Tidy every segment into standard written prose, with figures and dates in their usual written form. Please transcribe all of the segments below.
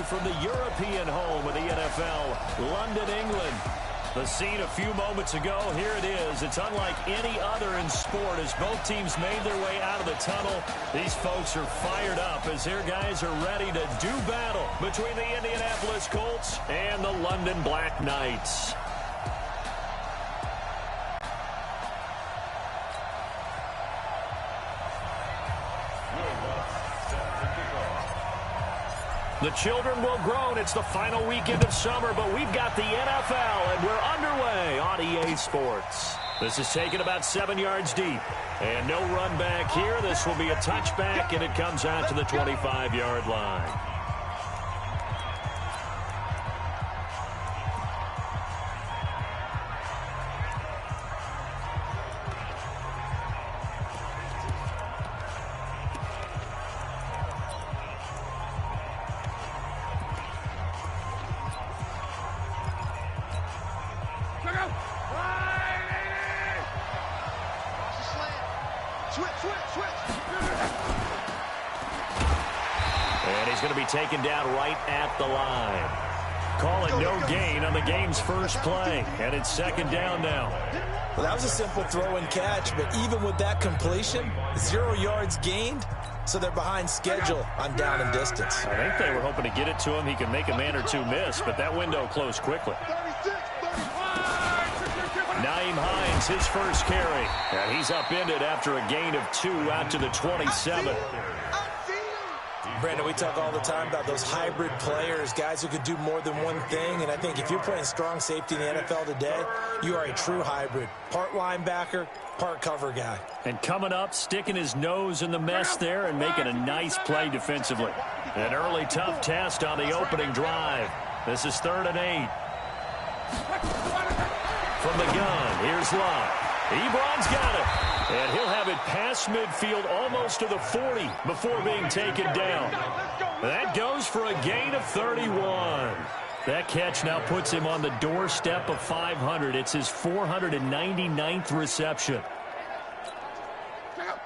from the European home of the NFL, London, England. The scene a few moments ago, here it is. It's unlike any other in sport as both teams made their way out of the tunnel. These folks are fired up as their guys are ready to do battle between the Indianapolis Colts and the London Black Knights. The children will groan. It's the final weekend of summer, but we've got the NFL, and we're underway on EA Sports. This is taken about 7 yards deep. And no run back here. This will be a touchback, and it comes out to the 25-yard line. And he's going to be taken down right at the line. Call it no gain on the game's first play. And it's second down now. Well, that was a simple throw and catch, but even with that completion, 0 yards gained, so they're behind schedule on down and distance. I think they were hoping to get it to him. He could make a man or two miss, but that window closed quickly. Nyheim Hines, his first carry. And he's upended after a gain of 2 out to the 27. Brandon, we talk all the time about those hybrid players, guys who could do more than one thing. And I think if you're playing strong safety in the NFL today, you are a true hybrid. Part linebacker, part cover guy. And coming up, sticking his nose in the mess there and making a nice play defensively. An early tough test on the opening drive. This is 3rd and 8. From the gun, here's Love. Ebron's got it. And he'll have it past midfield almost to the 40 before being taken down. That goes for a gain of 31. That catch now puts him on the doorstep of 500. It's his 499th reception.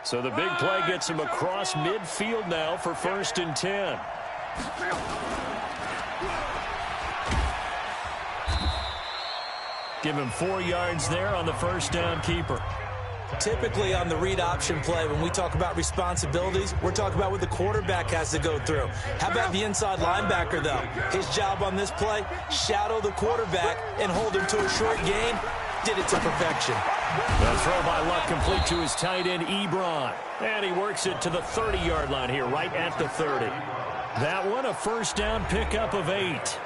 So the big play gets him across midfield now for 1st and 10. Give him 4 yards there on the first down keeper. Typically on the read option play, when we talk about responsibilities, we're talking about what the quarterback has to go through. How about the inside linebacker, though? His job on this play, shadow the quarterback and hold him to a short gain. Did it to perfection. The throw by Luck complete to his tight end, Ebron. And he works it to the 30-yard line here, right at the 30. That one, a first down pickup of 8.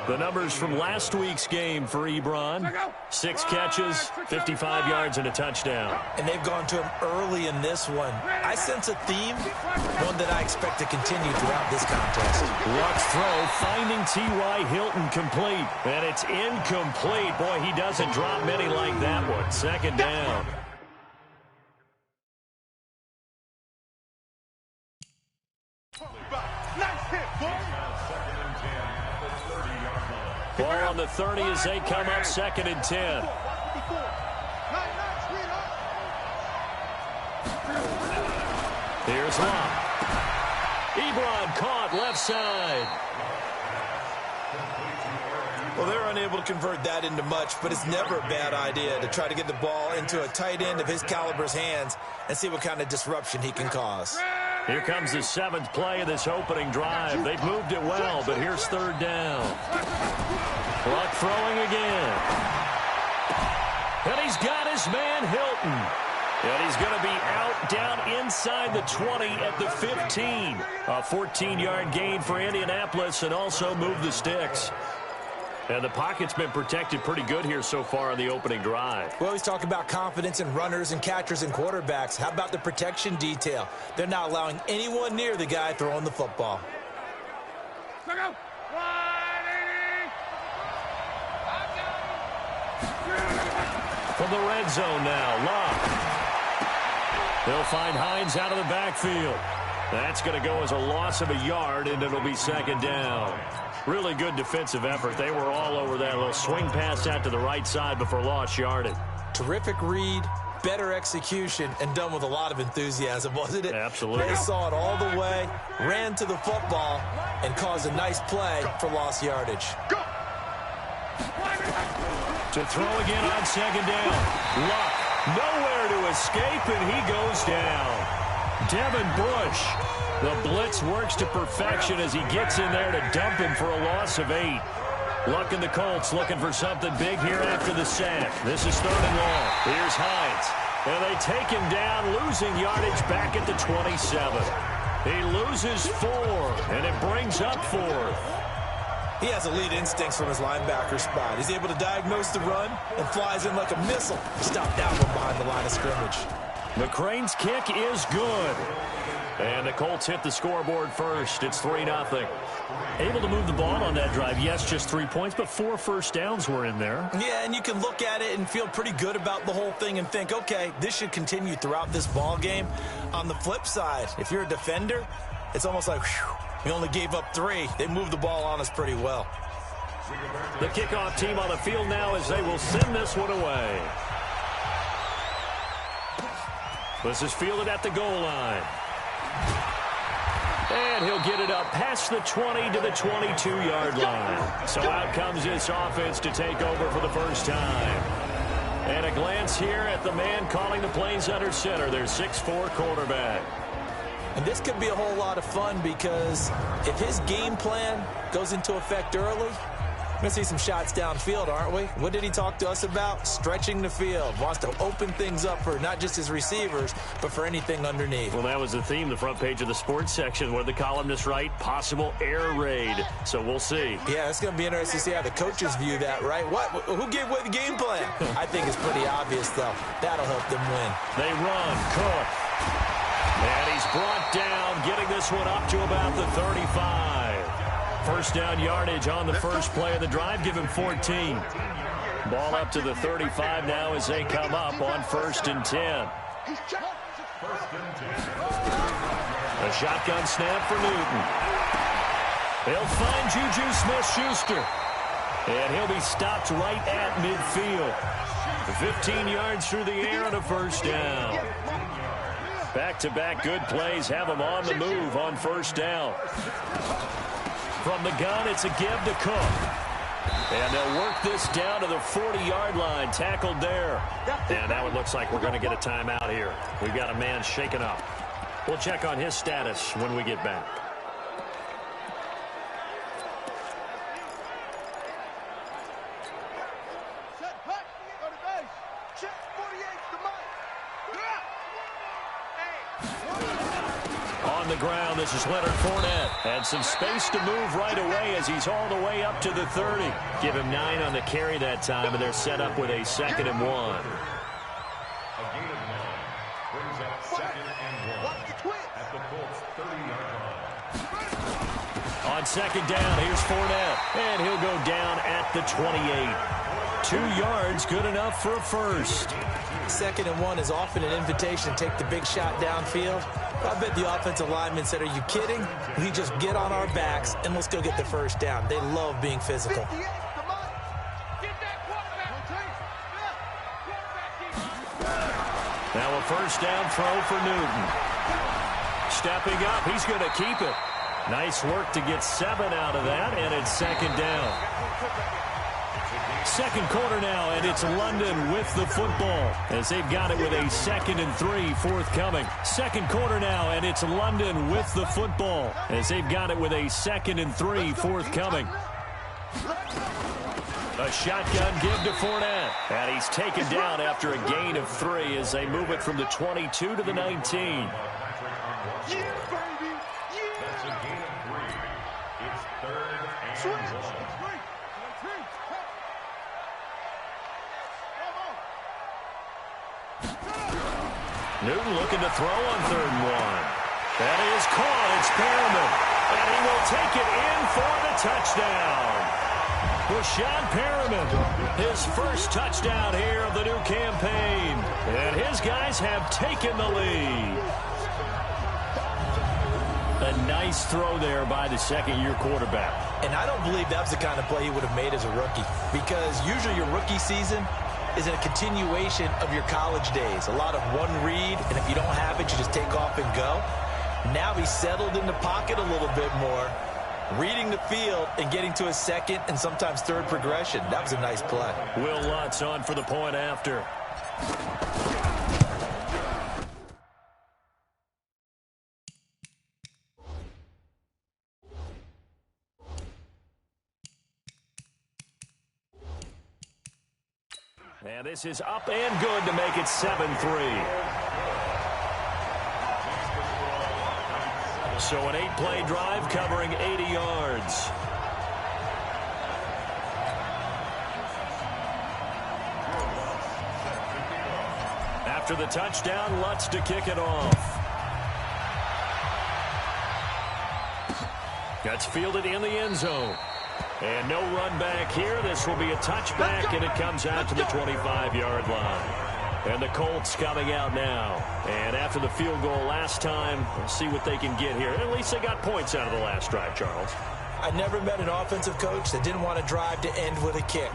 The numbers from last week's game for Ebron. 6 catches, 55 yards, and a touchdown. And they've gone to him early in this one. I sense a theme, one that I expect to continue throughout this contest. Luck's throw finding T.Y. Hilton complete. And it's incomplete. Boy, he doesn't drop many like that one. 2nd down. Ball on the 30 as they come up 2nd and 10. Here's Love. Ebron caught left side. Well, they're unable to convert that into much, but it's never a bad idea to try to get the ball into a tight end of his caliber's hands and see what kind of disruption he can cause. Here comes the 7th play of this opening drive. They've moved it well, but here's 3rd down. Luck throwing again. And he's got his man Hilton. And he's going to be out down inside the 20 at the 15. A 14-yard gain for Indianapolis and also move the sticks. And the pocket's been protected pretty good here so far on the opening drive. We always talk about confidence in runners and catchers and quarterbacks. How about the protection detail? They're not allowing anyone near the guy throwing the football. From the red zone now, Love. They'll find Hines out of the backfield. That's going to go as a loss of a yard, and it'll be 2nd down. Really good defensive effort. They were all over that little swing pass out to the right side before lost yardage. Terrific read, better execution and done with a lot of enthusiasm, wasn't it? Absolutely. They saw it all the way, ran to the football, and caused a nice play for lost yardage. To throw again on second down. Luck, nowhere to escape, and he goes down. Devin Bush, the blitz works to perfection as he gets in there to dump him for a loss of 8. Luck and the Colts looking for something big here after the sack. This is 3rd and long. Here's Hines. And they take him down, losing yardage back at the 27. He loses 4, and it brings up 4th. He has elite instincts from his linebacker spot. He's able to diagnose the run and flies in like a missile. Stop down from behind the line of scrimmage. McCrane's kick is good. And the Colts hit the scoreboard first. It's 3-0. Able to move the ball on that drive. Yes, just 3 points, but 4 first downs were in there. Yeah, and you can look at it and feel pretty good about the whole thing and think, okay, this should continue throughout this ball game. On the flip side, if you're a defender, it's almost like, whew, we only gave up 3. They moved the ball on us pretty well. The kickoff team on the field now as they will send this one away. This is fielded at the goal line. And he'll get it up past the 20 to the 22-yard line. So out comes this offense to take over for the first time. And a glance here at the man calling the plays under center, their 6'4" quarterback. And this could be a whole lot of fun because if his game plan goes into effect early, we're going to see some shots downfield, aren't we? What did he talk to us about? Stretching the field. Wants to open things up for not just his receivers, but for anything underneath. Well, that was the theme, the front page of the sports section, where the columnists write, possible air raid. So we'll see. Yeah, it's going to be interesting to see how the coaches view that, right? Who gave away the game plan? I think it's pretty obvious, though. That'll help them win. They run. Cook. And he's brought down, getting this one up to about the 35. First down yardage on the first play of the drive. Give him 14. Ball up to the 35 now as they come up on 1st and 10. A shotgun snap for Newton. They'll find Juju Smith-Schuster. And he'll be stopped right at midfield. 15 yards through the air and a first down. Back-to-back good plays have them on the move on first down. From the gun, it's a give to Cook. And they'll work this down to the 40-yard line, tackled there. And now it looks like we're going to get a timeout here. We've got a man shaken up. We'll check on his status when we get back. Ground. This is Leonard Fournette. And some space to move right away as he's all the way up to the 30. Give him 9 on the carry that time, and they're set up with a 2nd and 1. A gain of 9 brings up 2nd and 1 at the Colts 30-yard line. On 2nd down, here's Fournette. And he'll go down at the 28. 2 yards, good enough for a first. 2nd and 1 is often an invitation to take the big shot downfield. I bet the offensive lineman said, are you kidding? We just get on our backs and let's go get the first down. They love being physical. Now a first down throw for Newton. Stepping up, he's going to keep it. Nice work to get 7 out of that, and it's 2nd down. 2nd quarter now, and it's London with the football as they've got it with a 2nd and 3 forthcoming. 2nd quarter now, and it's London with the football as they've got it with a 2nd and 3 forthcoming. A shotgun give to Fournette, and he's taken down after a gain of 3 as they move it from the 22 to the 19. That's a gain of 3. It's 3rd and 1. Newton looking to throw on 3rd and 1. That is caught. It's Perriman. And he will take it in for the touchdown. Rashad Perriman, his first touchdown here of the new campaign. And his guys have taken the lead. A nice throw there by the 2nd-year quarterback. And I don't believe that was the kind of play he would have made as a rookie. Because usually your rookie season, is a continuation of your college days. A lot of one read, and if you don't have it, you just take off and go. Now he's settled in the pocket a little bit more, reading the field and getting to a second and sometimes third progression. That was a nice play. Will Lutz on for the point after. And this is up and good to make it 7-3. So an 8-play drive covering 80 yards. After the touchdown, Lutz to kick it off. Gets fielded in the end zone. And no run back here. This will be a touchback, and it comes out to the 25-yard line. And the Colts coming out now. And after the field goal last time, we'll see what they can get here. At least they got points out of the last drive, Charles. I never met an offensive coach that didn't want to drive to end with a kick.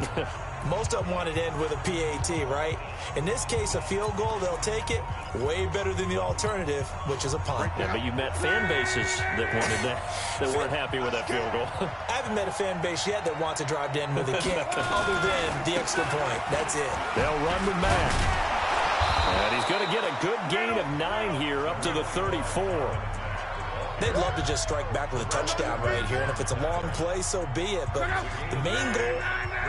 Most of them wanted to end with a PAT, right? In this case, a field goal, they'll take it. Way better than the alternative, which is a punt. Yeah, but you met fan bases that wanted that weren't happy with that field goal. I haven't met a fan base yet that wants to drive to end with a kick, other than the extra point. That's it. They'll run with Mack. And he's going to get a good gain of 9 here, up to the 34. They'd love to just strike back with a touchdown right here, and if it's a long play, so be it. But the main goal,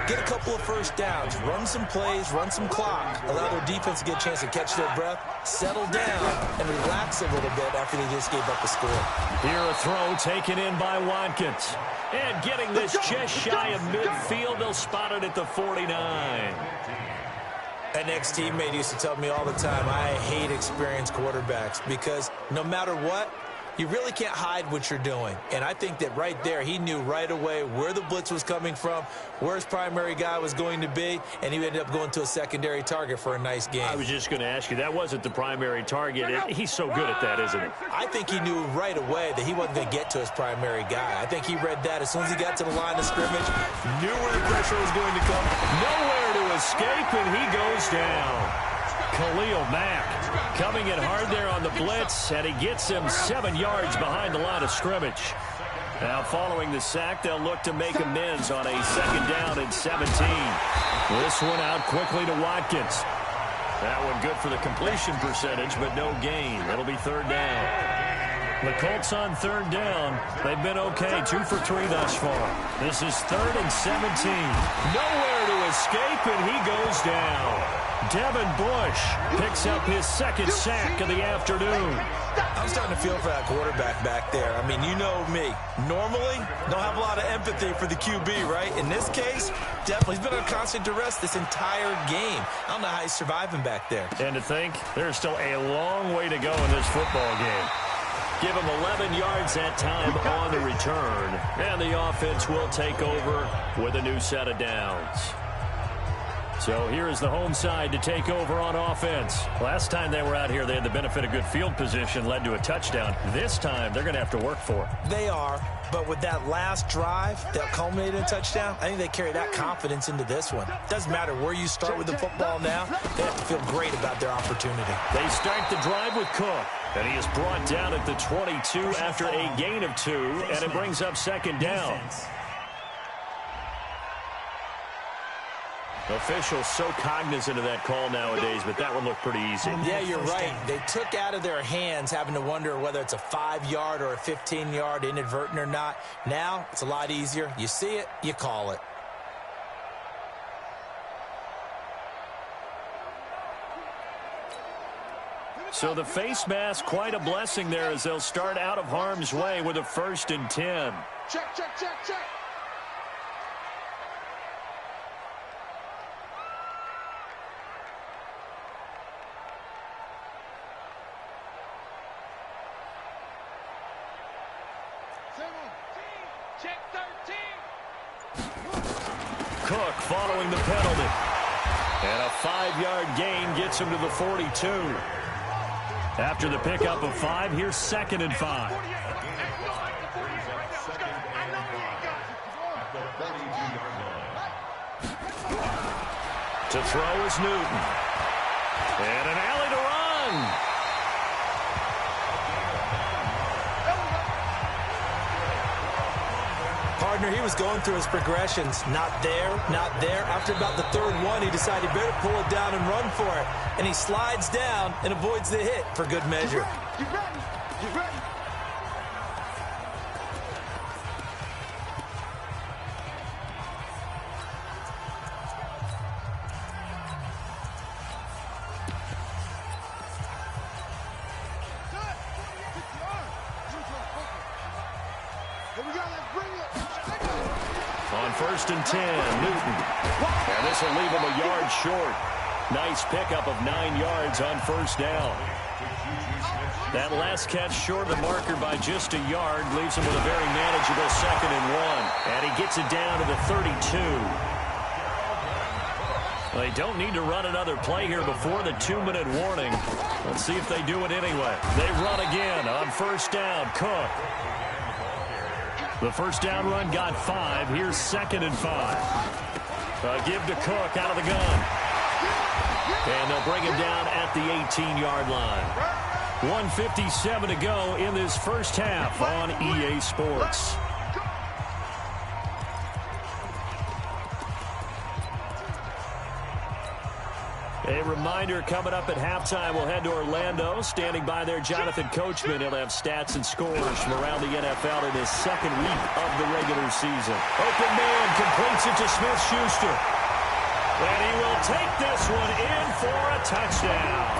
get a couple of first downs, run some plays, run some clock, allow their defense to get a chance to catch their breath, settle down, and relax a little bit after they just gave up a score. Here a throw taken in by Watkins. And getting this just shy of midfield, they'll spot it at the 49. An ex-teammate used to tell me all the time, I hate experienced quarterbacks because no matter what, you really can't hide what you're doing. And I think that right there, he knew right away where the blitz was coming from, where his primary guy was going to be, and he ended up going to a secondary target for a nice game. I was just going to ask you, that wasn't the primary target. He's so good at that, isn't he? I think he knew right away that he wasn't going to get to his primary guy. I think he read that as soon as he got to the line of scrimmage, knew where the pressure was going to come. Nowhere to escape, and he goes down. Khalil Mack coming in hard there on the blitz, and he gets him 7 yards behind the line of scrimmage. Now following the sack, they'll look to make amends on a second down and 17. This one out quickly to Watkins. That one good for the completion percentage, but no gain. It'll be third down. The Colts on third down. They've been okay, 2 for 3 thus far. This is 3rd and 17. Nowhere to escape, and he goes down. Devin Bush picks up his second sack of the afternoon. I'm starting to feel for that quarterback back there. I mean, you know me. Normally, don't have a lot of empathy for the QB, right? In this case, definitely. He's been on constant duress this entire game. I don't know how he's surviving back there. And to think, there's still a long way to go in this football game. Give him 11 yards that time on the return. And the offense will take over with a new set of downs. So here is the home side to take over on offense. Last time they were out here, they had the benefit of good field position, led to a touchdown. This time, they're going to have to work for it. They are, but with that last drive that culminated in a touchdown, I think they carry that confidence into this one. Doesn't matter where you start with the football now, they have to feel great about their opportunity. They start the drive with Cook, and he is brought down at the 22 after a gain of 2, and it brings up second down. Officials so cognizant of that call nowadays, but that one looked pretty easy. Yeah, you're right. They took out of their hands having to wonder whether it's a 5-yard or a 15-yard inadvertent or not. Now, it's a lot easier. You see it, you call it. So the face mask, quite a blessing there as they'll start out of harm's way with a 1st and 10. Check, check, check, check. Check 13. Cook following the penalty. And a 5-yard gain gets him to the 42. After the pickup of 5, here's 2nd and 5. To throw is Newton. And an alley to run. Partner, he was going through his progressions. Not there, not there. After about the third one, he decided he better pull it down and run for it. And he slides down and avoids the hit for good measure. You ready? You ready? On 1st and 10, Newton. And this will leave him a yard short. Nice pickup of 9 yards on 1st down. That last catch short of the marker by just a yard leaves him with a very manageable 2nd and 1. And he gets it down to the 32. They don't need to run another play here before the 2-minute warning. Let's see if they do it anyway. They run again on 1st down. Cook. The 1st down run got 5. Here's 2nd and 5. Give to Cook out of the gun. And they'll bring him down at the 18-yard line. 1:57 to go in this first half on EA Sports. A reminder, coming up at halftime, we'll head to Orlando. Standing by there, Jonathan Coachman. He'll have stats and scores from around the NFL in his 2nd week of the regular season. Open man completes it to Smith-Schuster. And he will take this one in for a touchdown.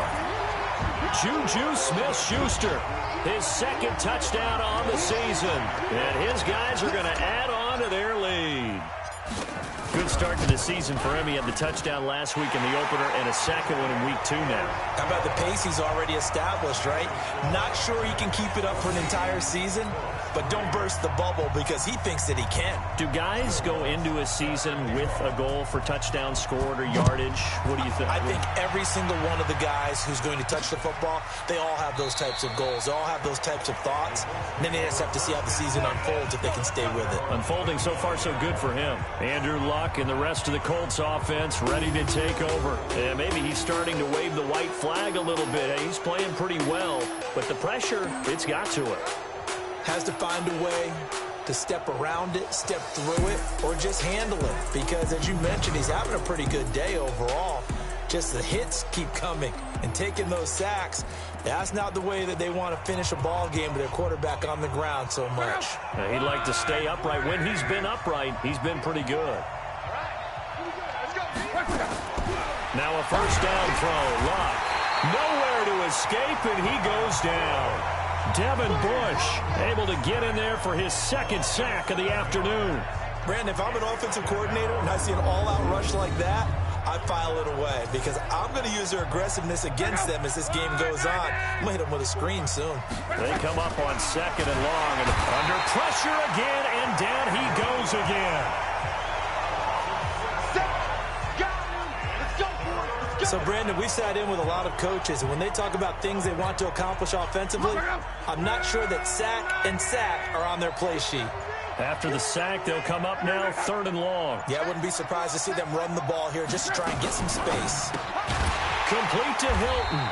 Juju Smith-Schuster, his 2nd touchdown on the season. And his guys are going to add on to their lead. Good start to the season for him. He had the touchdown last week in the opener and a 2nd one in week 2 now. How about the pace he's already established, right? Not sure he can keep it up for an entire season, but don't burst the bubble because he thinks that he can. Do guys go into a season with a goal for touchdown scored or yardage? What do you think? I think every single one of the guys who's going to touch the football, they all have those types of goals. They all have those types of thoughts. And then they just have to see how the season unfolds if they can stay with it. Unfolding so far so good for him. Andrew Luck and the rest of the Colts offense ready to take over. And maybe he's starting to wave the white flag a little bit. He's playing pretty well, but the pressure, it's got to it. Has to find a way to step around it, step through it, or just handle it. Because as you mentioned, he's having a pretty good day overall. Just the hits keep coming and taking those sacks. That's not the way that they want to finish a ball game with their quarterback on the ground so much. He'd like to stay upright. When he's been upright, he's been pretty good. Now a 1st down throw. Luck. Nowhere to escape, and he goes down. Devin Bush able to get in there for his 2nd sack of the afternoon. Brandon, if I'm an offensive coordinator and I see an all-out rush like that, I file it away because I'm going to use their aggressiveness against them as this game goes on. I'm going to hit them with a screen soon. They come up on 2nd and long, and under pressure again, and down he goes again. So, Brandon, we sat in with a lot of coaches, and when they talk about things they want to accomplish offensively, I'm not sure that sack and sack are on their play sheet. After the sack, they'll come up now 3rd and long. Yeah, I wouldn't be surprised to see them run the ball here just to try and get some space. Complete to Hilton.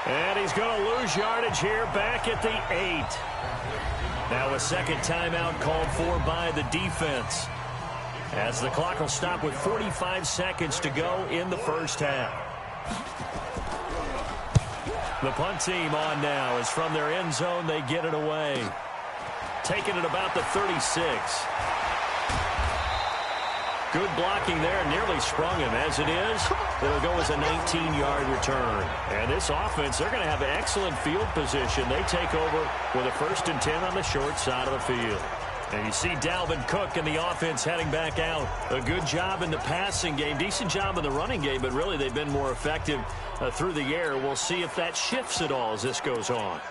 And he's going to lose yardage here back at the 8. Now a 2nd timeout called for by the defense, as the clock will stop with 45 seconds to go in the first half. The punt team on now is from their end zone. They get it away. Taking it about the 36. Good blocking there. Nearly sprung him. As it is, it'll go as a 19-yard return. And this offense, they're going to have an excellent field position. They take over with a 1st and 10 on the short side of the field. And you see Dalvin Cook and the offense heading back out. A good job in the passing game. Decent job in the running game, but really they've been more effective through the air. We'll see if that shifts at all as this goes on.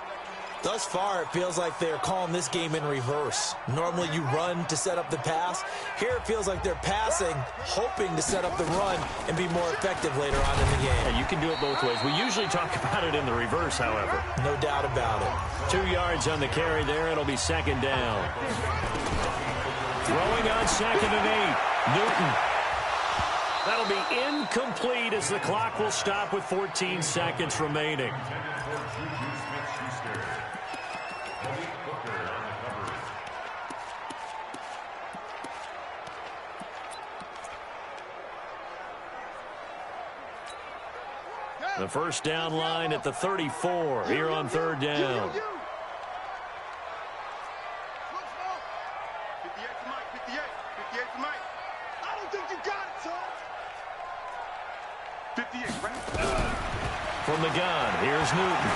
Thus far, it feels like they're calling this game in reverse. Normally you run to set up the pass. Here it feels like they're passing, hoping to set up the run and be more effective later on in the game. Yeah, you can do it both ways. We usually talk about it in the reverse, however. No doubt about it. 2 yards on the carry there. It'll be 2nd down. Throwing on 2nd and 8. Newton. That'll be incomplete as the clock will stop with 14 seconds remaining. The first down line at the 34 here on third down. 58 to Mike. I don't think you got it, son. 58, right? From the gun, here's Newton.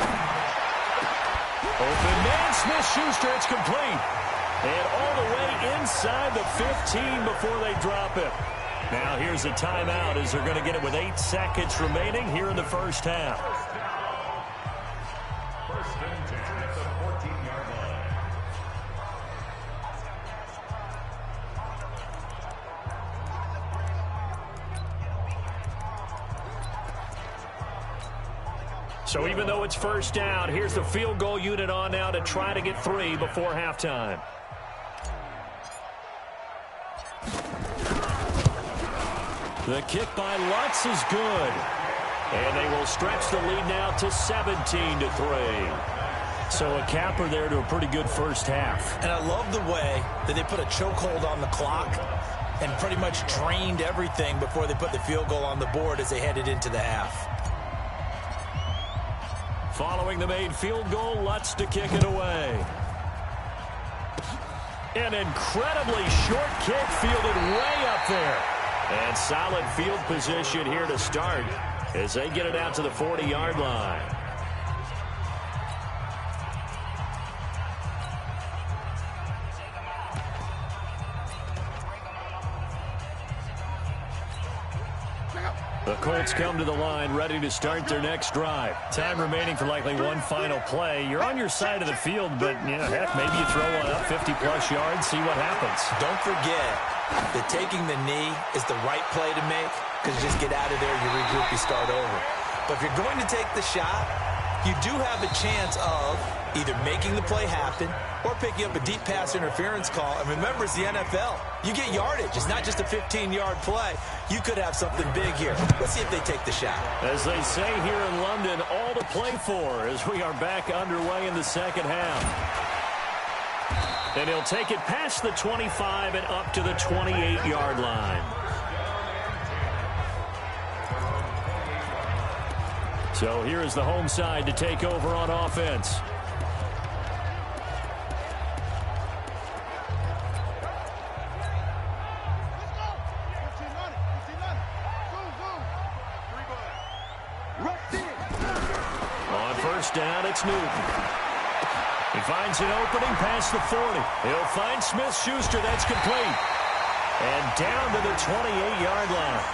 Open man, Smith-Schuster, it's complete. And all the way inside the 15 before they drop it. Now here's a timeout as they're going to get it with 8 seconds remaining here in the first half. First and 10 at the 14-yard line. So even though it's first down, here's the field goal unit on now to try to get 3 before halftime. The kick by Lutz is good. And they will stretch the lead now to 17-3. So a capper there to a pretty good first half. And I love the way that they put a chokehold on the clock and pretty much drained everything before they put the field goal on the board as they headed into the half. Following the made field goal, Lutz to kick it away. An incredibly short kick fielded way up there. And solid field position here to start as they get it out to the 40-yard line. The Colts come to the line ready to start their next drive. Time remaining for likely one final play. You're on your side of the field, but, heck, maybe you throw one up 50-plus yards, see what happens. Don't forget that taking the knee is the right play to make because you just get out of there, you regroup, you start over. But if you're going to take the shot, you do have a chance of either making the play happen or picking up a deep pass interference call. And remember, it's the NFL. You get yardage. It's not just a 15-yard play. You could have something big here. Let's see if they take the shot. As they say here in London, all to play for as we are back underway in the second half. And he'll take it past the 25 and up to the 28-yard line. So here is the home side to take over on offense. On first down, it's Newton. He finds an opening past the 40. He'll find Smith-Schuster. That's complete. And down to the 28-yard line.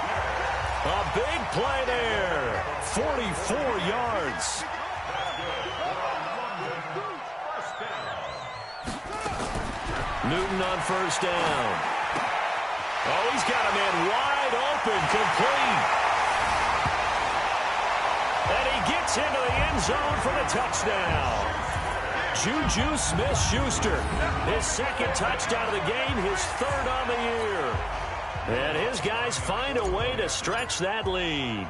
A big play there. 44 yards. Newton on first down. Oh, he's got a man wide open, complete. And he gets into the end zone for the touchdown. Juju Smith-Schuster, his second touchdown of the game, his third on the year. And his guys find a way to stretch that lead.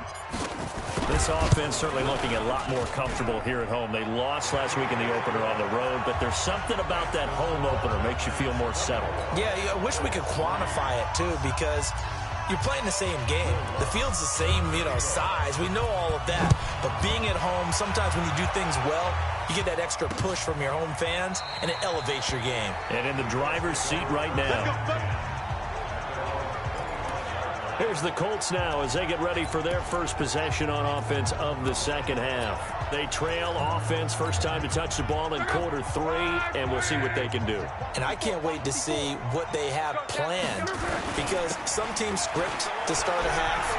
This offense certainly looking a lot more comfortable here at home. They lost last week in the opener on the road, but there's something about that home opener makes you feel more settled. Yeah, I wish we could quantify it, too, because you're playing the same game. The field's the same, size. We know all of that. But being at home, sometimes when you do things well, you get that extra push from your home fans, and it elevates your game. And in the driver's seat right now. Here's the Colts now as they get ready for their first possession on offense of the second half. They trail offense, first time to touch the ball in quarter 3, and we'll see what they can do. And I can't wait to see what they have planned, because some teams script to start a half.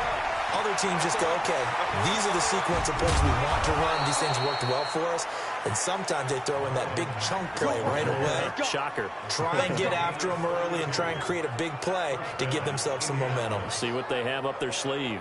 Other teams just go, okay, these are the sequence of plays we want to run. These things worked well for us. And sometimes they throw in that big chunk play right away. Shocker. Try and get after them early and try and create a big play to give themselves some momentum. See what they have up their sleeve.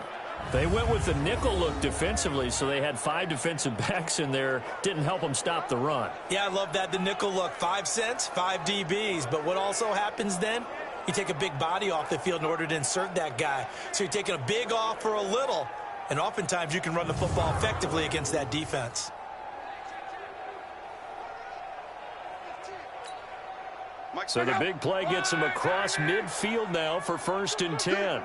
They went with the nickel look defensively, so they had 5 defensive backs in there. Didn't help them stop the run. Yeah, I love that. The nickel look, 5 cents, 5 DBs. But what also happens then? You take a big body off the field in order to insert that guy. So you're taking a big off for a little, and oftentimes you can run the football effectively against that defense. So the big play gets him across midfield now for 1st and 10.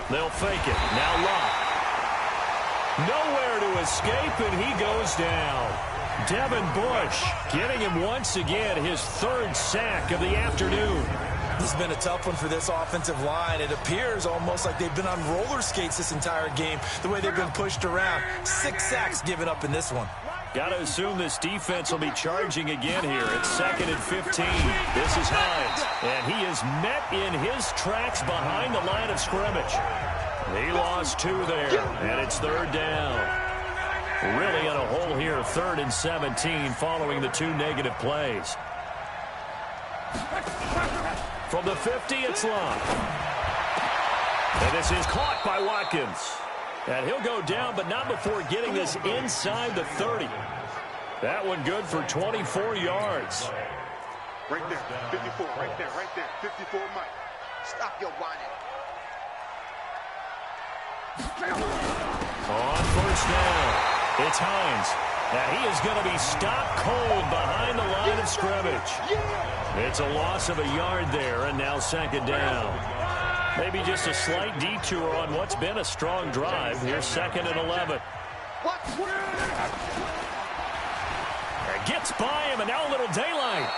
They'll fake it. Now Locke. Nowhere to escape, and he goes down. Devin Bush getting him once again his 3rd sack of the afternoon. This has been a tough one for this offensive line. It appears almost like they've been on roller skates this entire game, the way they've been pushed around. 6 sacks given up in this one. Got to assume this defense will be charging again here. It's 2nd and 15. This is Hines, and he is met in his tracks behind the line of scrimmage. He lost 2 there, and it's 3rd down. Really in a hole here, 3rd and 17 following the 2 negative plays. From the 50, it's Locke. And this is caught by Watkins. And he'll go down, but not before getting this inside the 30. That one good for 24 yards. Right there, 54, right there, 54, Mike. Stop your whining. On 1st down, it's Hines. And he is going to be stopped cold behind the line of scrimmage. It's a loss of a yard there, and now 2nd down. Maybe just a slight detour on what's been a strong drive. Here's 2nd and 11. It gets by him, and now a little daylight.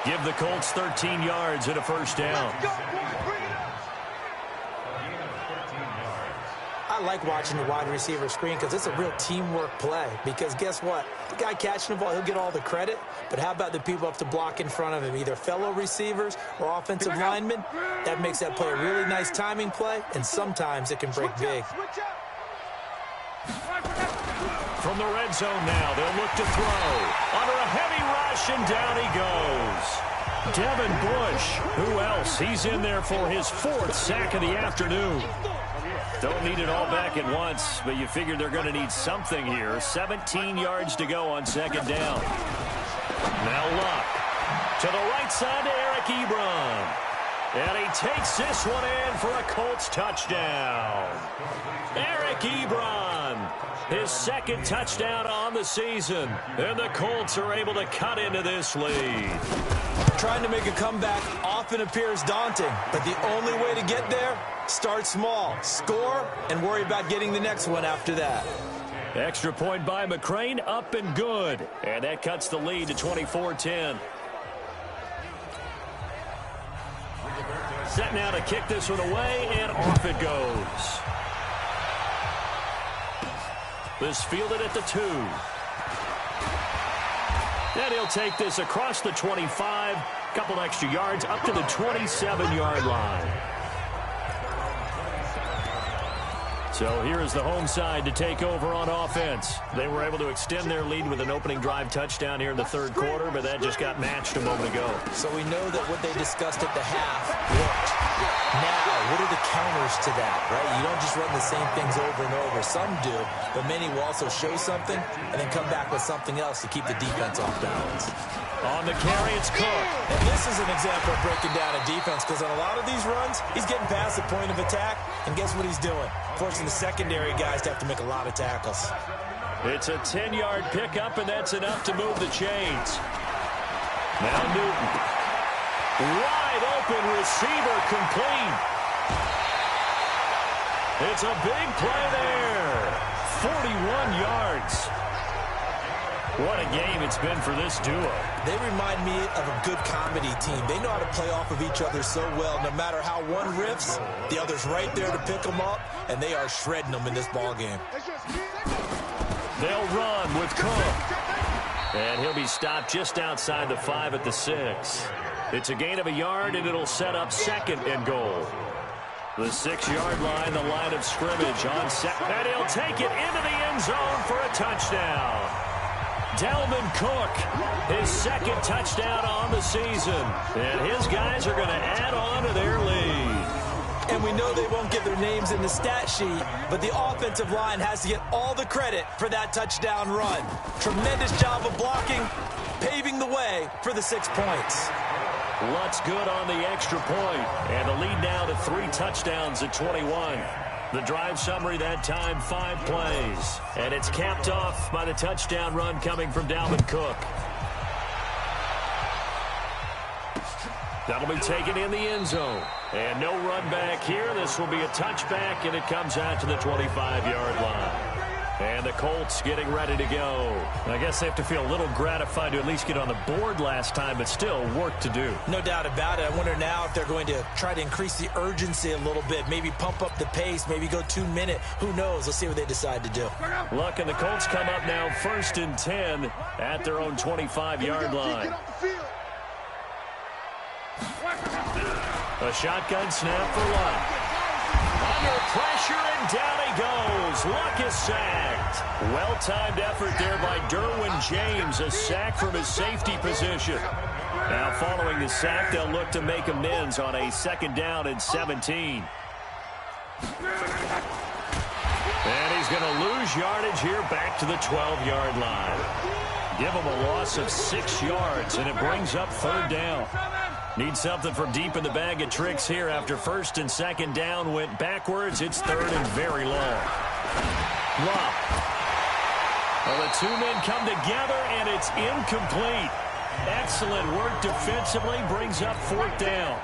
Give the Colts 13 yards and a 1st down. I like watching the wide receiver screen because it's a real teamwork play. Because guess what? The guy catching the ball, he'll get all the credit. But how about the people up to block in front of him, either fellow receivers or offensive linemen? That makes that play a really nice timing play, and sometimes it can break big. From the red zone now, they'll look to throw. Under a heavy rush, and down he goes. Devin Bush, who else? He's in there for his 4th sack of the afternoon. Don't need it all back at once, but you figure they're going to need something here. 17 yards to go on 2nd down. Now Locke to the right side to Eric Ebron. And he takes this one in for a Colts touchdown. Eric Ebron, his 2nd touchdown on the season. And the Colts are able to cut into this lead. Trying to make a comeback often appears daunting, but the only way to get there, start small, score, and worry about getting the next one after that. Extra point by McCrane, up and good. And that cuts the lead to 24-10. Set now to kick this one away, and off it goes. This fielded at the 2. And he'll take this across the 25, couple extra yards, up to the 27-yard line. So here is the home side to take over on offense. They were able to extend their lead with an opening drive touchdown here in the 3rd quarter, but that just got matched a moment ago. So we know that what they discussed at the half worked. Now, what are the counters to that, right? You don't just run the same things over and over. Some do, but many will also show something and then come back with something else to keep the defense off balance. On the carry, it's Cook. And this is an example of breaking down a defense, because on a lot of these runs, he's getting past the point of attack, and guess what he's doing? Forcing the secondary guys to have to make a lot of tackles. It's a 10-yard pickup, and that's enough to move the chains. Now Newton. Wide open receiver complete. It's a big play there. 41 yards. What a game it's been for this duo. They remind me of a good comedy team. They know how to play off of each other so well. No matter how one riffs, the other's right there to pick them up, and they are shredding them in this ball game. They'll run with Cook. And he'll be stopped just outside the 5 at the 6. It's a gain of a yard, and it'll set up 2nd and goal. The 6-yard line, the line of scrimmage on set. And he'll take it into the end zone for a touchdown. Dalvin Cook, his 2nd touchdown on the season. And his guys are going to add on to their lead. And we know they won't get their names in the stat sheet, but the offensive line has to get all the credit for that touchdown run. Tremendous job of blocking, paving the way for the 6 points. Lutz good on the extra point, and the lead now to 3 touchdowns at 21. The drive summary that time, 5 plays. And it's capped off by the touchdown run coming from Dalvin Cook. That'll be taken in the end zone. And no run back here. This will be a touchback, and it comes out to the 25-yard line. And the Colts getting ready to go. I guess they have to feel a little gratified to at least get on the board last time, but still work to do. No doubt about it. I wonder now if they're going to try to increase the urgency a little bit, maybe pump up the pace, maybe go 2-minute. Who knows? Let's see what they decide to do. Look, and the Colts come up now 1st and 10 at their own 25-yard line. A shotgun snap for Luck. Under pressure, and down he goes. Luck is sacked. Well-timed effort there by Derwin James. A sack from his safety position. Now, following the sack, they'll look to make amends on a 2nd down and 17. And he's going to lose yardage here back to the 12-yard line. Give him a loss of 6 yards, and it brings up 3rd down. Need something from deep in the bag of tricks here after 1st and 2nd down went backwards. It's 3rd and very long. Wow. Well, the 2 men come together, and it's incomplete. Excellent work defensively, brings up 4th down.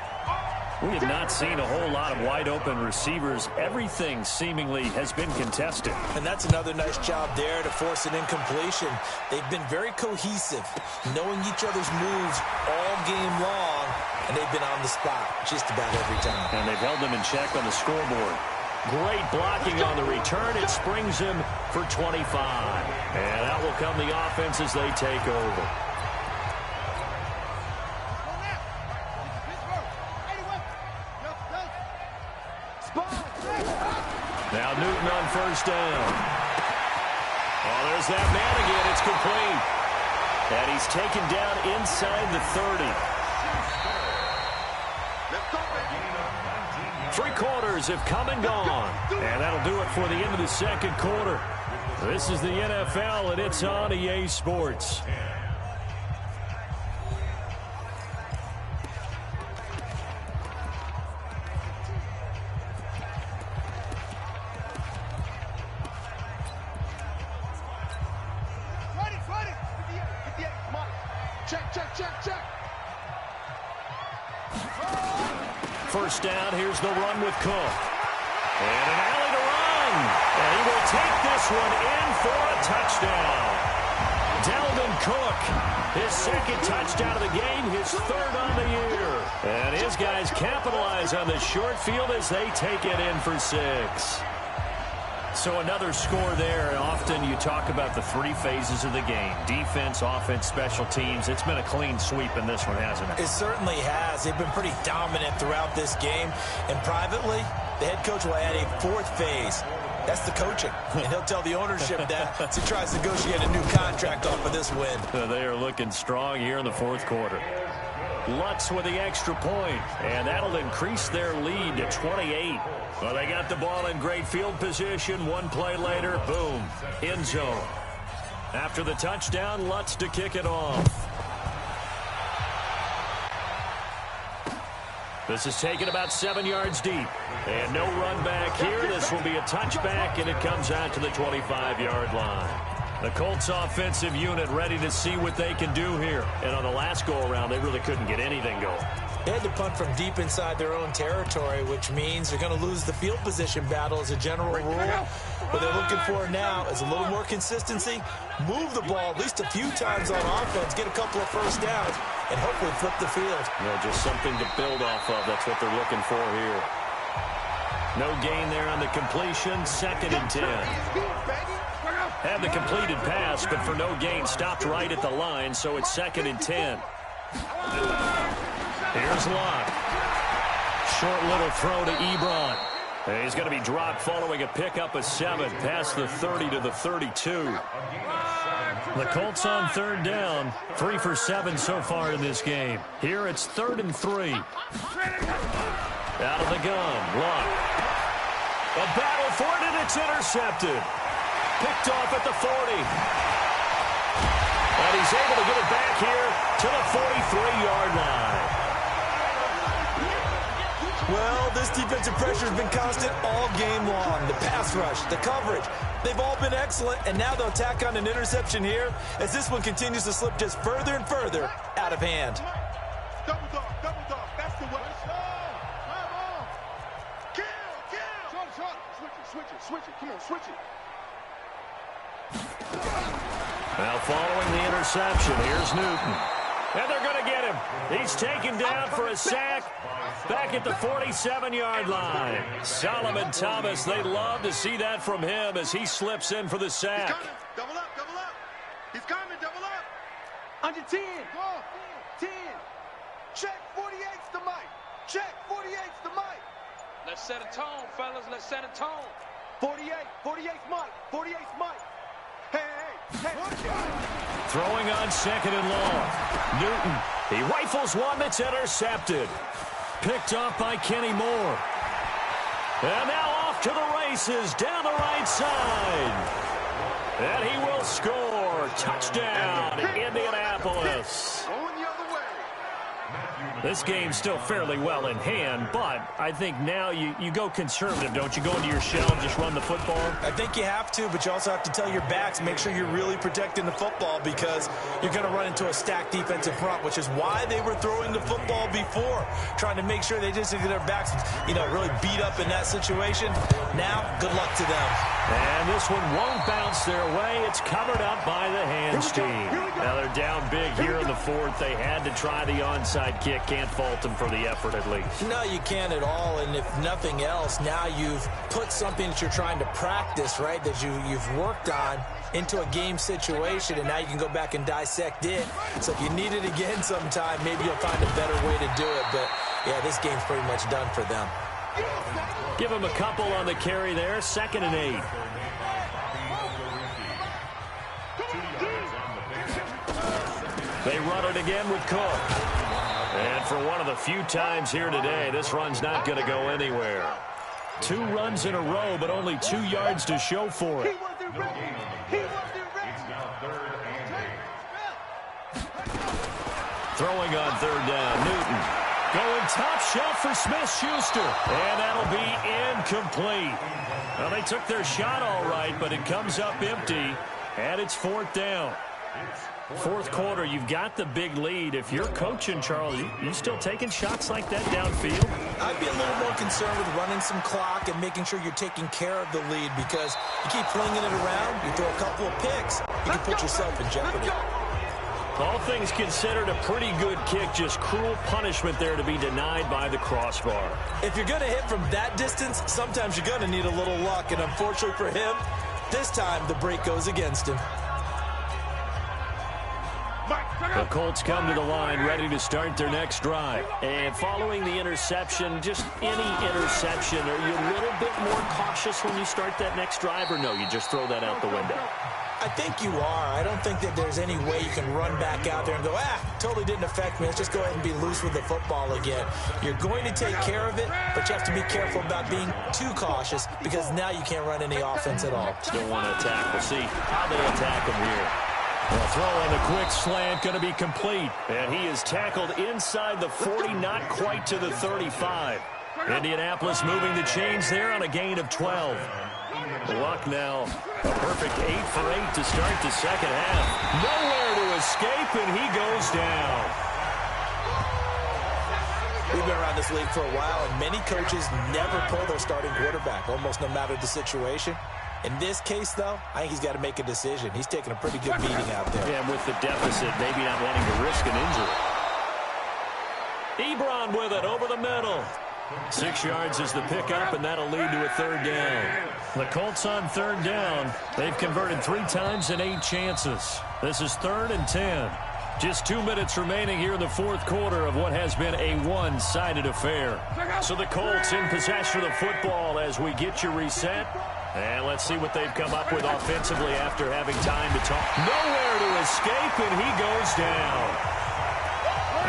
We have not seen a whole lot of wide-open receivers. Everything seemingly has been contested. And that's another nice job there to force an incompletion. They've been very cohesive, knowing each other's moves all game long, and they've been on the spot just about every time. And they've held them in check on the scoreboard. Great blocking on the return. It springs him for 25. And out will come the offense as they take over. Now Newton on 1st down. Oh, there's that man again. It's complete. And he's taken down inside the 30. 3 quarters have come and gone. And that'll do it for the end of the 2nd quarter. This is the NFL, and it's on EA Sports. First down, here's the run with Cook. And an alley to run. And he will take this one in for a touchdown. Dalvin Cook, his 2nd touchdown of the game, his 3rd on the year. And his guys capitalize on the short field as they take it in for 6. So another score there. Often you talk about the 3 phases of the game. Defense, offense, special teams. It's been a clean sweep in this one, hasn't it? It certainly has. They've been pretty dominant throughout this game. And privately, the head coach will add a 4th phase. That's the coaching. And he'll tell the ownership that as he tries to negotiate a new contract off of this win. They are looking strong here in the 4th quarter. Lutz with the extra point, and that'll increase their lead to 28. Well, they got the ball in great field position. 1 play later, boom, end zone. After the touchdown, Lutz to kick it off. This is taken about 7 yards deep. And no run back here. This will be a touchback, and it comes out to the 25-yard line. The Colts offensive unit ready to see what they can do here. And on the last go-around, they really couldn't get anything going. They had to punt from deep inside their own territory, which means they're going to lose the field position battle as a general rule. What they're looking for now is a little more consistency, move the ball at least a few times on offense, get a couple of 1st downs, and hopefully flip the field. Yeah, just something to build off of. That's what they're looking for here. No gain there on the completion. 2nd and 10. Had the completed pass, but for no gain, stopped right at the line, so it's 2nd and 10. Here's Locke. Short little throw to Ebron. And he's going to be dropped following a pickup of 7 past the 30 to the 32. The Colts on 3rd down. 3 for 7 so far in this game. Here it's 3rd and 3. Out of the gun, Locke. A battle for it, and it's intercepted. Picked off at the 40. And he's able to get it back here to the 43-yard line. Well, this defensive pressure has been constant all game long. The pass rush, the coverage, they've all been excellent, and now they'll tack on an interception here as this one continues to slip just further and further out of hand. Double dog, that's the way. Switch it, come on, switch it. Now following the interception, here's Newton. And they're going to get him. He's taken down for a sack back at the 47-yard line. Solomon Thomas, they love to see that from him as he slips in for the sack. He's coming. Double up. He's coming, double up. Under 10. 10. Check 48's the mic. Check 48's the mic. Let's set a tone, fellas. Let's set a tone. 48's mic. 48's mic. Hey. Throwing on second and long. Newton, he rifles one that's intercepted. Picked off by Kenny Moore. And now off to the races down the right side. And he will score. Touchdown, Indianapolis. Going the other way. This game's still fairly well in hand, but I think now you go conservative, don't you? Go into your shell and just run the football? I think you have to, but you also have to tell your backs, make sure you're really protecting the football because you're going to run into a stacked defensive front, which is why they were throwing the football before, trying to make sure they just get their backs, really beat up in that situation. Now, good luck to them. And this one won't bounce their way. It's covered up by the hands team. Now they're down big here in the fourth. They had to try the onside kick. Can't fault them for the effort at least. No, you can't at all. And if nothing else, now you've put something that you're trying to practice, right, that you've worked on into a game situation, and now you can go back and dissect it. So if you need it again sometime, maybe you'll find a better way to do it. But, yeah, this game's pretty much done for them. Give him a couple on the carry there. 2nd and 8. They run it again with Cook. And for one of the few times here today, this run's not going to go anywhere. 2 runs in a row, but only 2 yards to show for it. Throwing on 3rd down, Newton. Going top shelf for Smith-Schuster. And that'll be incomplete. Well, they took their shot all right, but it comes up empty. And it's 4th down. Fourth quarter, you've got the big lead. If you're coaching, Charles, you still taking shots like that downfield? I'd be a little more concerned with running some clock and making sure you're taking care of the lead because you keep flinging it around, you throw a couple of picks, you can put yourself in jeopardy. All things considered, a pretty good kick. Just cruel punishment there to be denied by the crossbar. If you're going to hit from that distance, sometimes you're going to need a little luck. And unfortunately for him, this time the break goes against him. The Colts come to the line ready to start their next drive. And following the interception, just any interception, are you a little bit more cautious when you start that next drive, or no, you just throw that out the window? I think you are. I don't think that there's any way you can run back out there and go, totally didn't affect me. Let's just go ahead and be loose with the football again. You're going to take care of it, but you have to be careful about being too cautious because now you can't run any offense at all. Still want to attack. We'll see how they attack him here. Well, throw on the quick slant, going to be complete. And he is tackled inside the 40, not quite to the 35. Indianapolis moving the chains there on a gain of 12. Luck now, a perfect 8 for 8 to start the second half. Nowhere to escape, and he goes down. We've been around this league for a while, and many coaches never pull their starting quarterback, almost no matter the situation. In this case, though, I think he's got to make a decision. He's taking a pretty good beating out there. Yeah, and with the deficit, maybe not wanting to risk an injury. Ebron with it over the middle. 6 yards is the pickup, and that'll lead to a 3rd down. The Colts on 3rd down. They've converted 3 times in 8 chances. This is 3rd and 10. Just 2 minutes remaining here in the fourth quarter of what has been a one-sided affair. So the Colts in possession of the football as we get you reset. And let's see what they've come up with offensively after having time to talk. Nowhere to escape, and he goes down.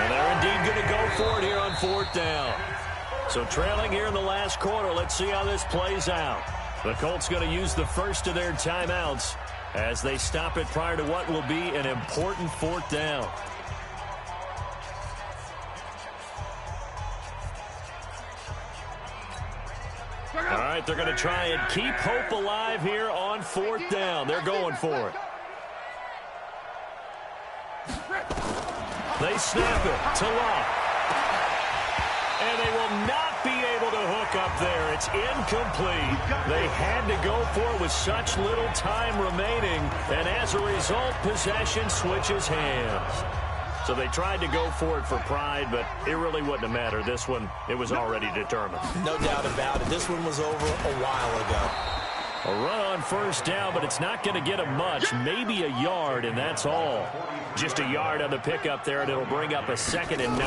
And they're indeed going to go for it here on 4th down. So trailing here in the last quarter, let's see how this plays out. The Colts going to use the first of their timeouts as they stop it prior to what will be an important 4th down. All right, they're going to try and keep hope alive here on 4th down. They're going for it. They snap it to Locke. And they will not be able to hook up there. It's incomplete. They had to go for it with such little time remaining. And as a result, possession switches hands. So they tried to go for it for pride, but it really wouldn't have mattered. This one, it was already determined. No doubt about it. This one was over a while ago. A run on 1st down, but it's not going to get him much. Maybe a yard, and that's all. Just a yard on the pickup there, and it'll bring up a 2nd and 9.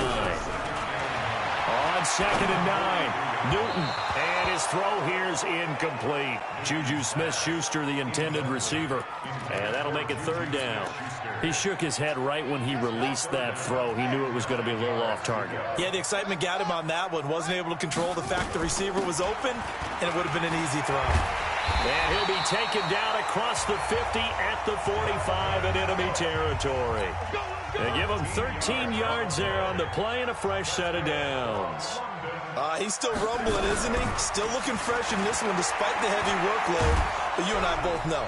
On 2nd and 9, Newton, and his throw here's incomplete. Juju Smith-Schuster, the intended receiver, and that'll make it 3rd down. He shook his head right when he released that throw. He knew it was going to be a little off target. Yeah, the excitement got him on that one. Wasn't able to control the fact the receiver was open, and it would have been an easy throw. And he'll be taken down across the 50 at the 45 in enemy territory. They give him 13 yards there on the play and a fresh set of downs. He's still rumbling, isn't he? Still looking fresh in this one despite the heavy workload. But you and I both know.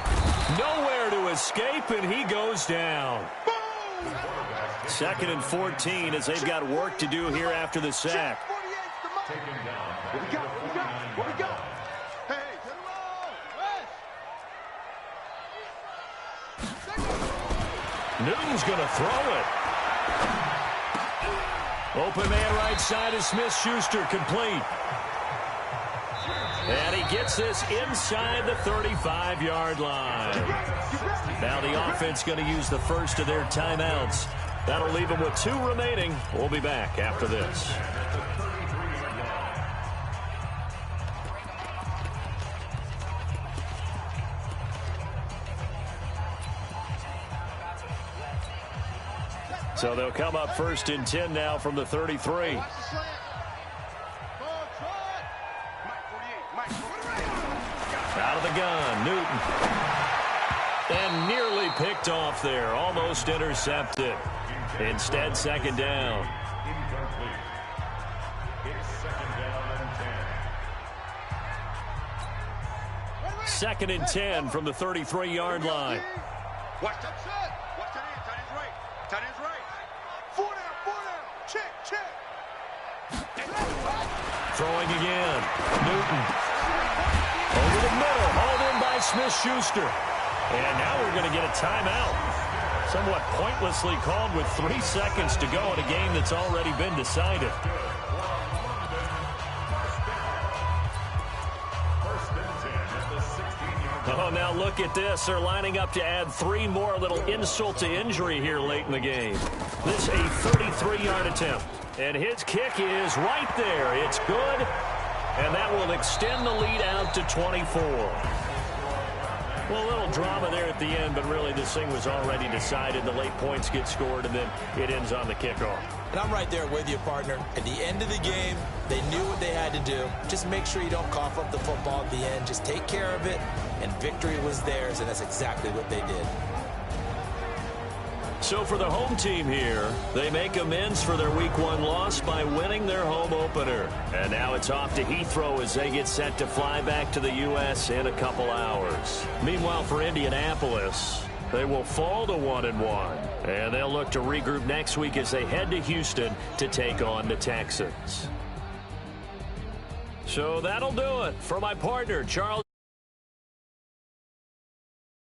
Nowhere to escape, and he goes down. 2nd and 14 as they've got work to do here after the sack. What we got? What we got? Hey, get him on! Newton's going to throw it. Open man right side is Smith-Schuster, complete. And he gets this inside the 35-yard line. Now the offense going to use the first of their timeouts. That'll leave them with 2 remaining. We'll be back after this. So they'll come up 1st and 10 now from the 33. Out of the gun, Newton. And nearly picked off there. Almost intercepted. Instead, 2nd down. Incomplete. It's 2nd down and 10. 2nd and 10 from the 33-yard line. Watch that set. Watch that end. Tight end's right. Tight end's right. 4 down. Check. Throwing again. Newton. Over the middle. Hauled in by Smith-Schuster. And now we're going to get a timeout. Somewhat pointlessly called with 3 seconds to go in a game that's already been decided. Oh, now look at this. They're lining up to add 3 more. A little insult to injury here late in the game. This a 33-yard attempt. And his kick is right there. It's good. And that will extend the lead out to 24. Well, a little drama there at the end, but really this thing was already decided. The late points get scored, and then it ends on the kickoff. And I'm right there with you, partner. At the end of the game, they knew what they had to do. Just make sure you don't cough up the football at the end. Just take care of it, and victory was theirs, and that's exactly what they did. So for the home team here, they make amends for their Week 1 loss by winning their home opener. And now it's off to Heathrow as they get set to fly back to the U.S. in a couple hours. Meanwhile, for Indianapolis, they will fall to 1-1. And they'll look to regroup next week as they head to Houston to take on the Texans. So that'll do it for my partner, Charles.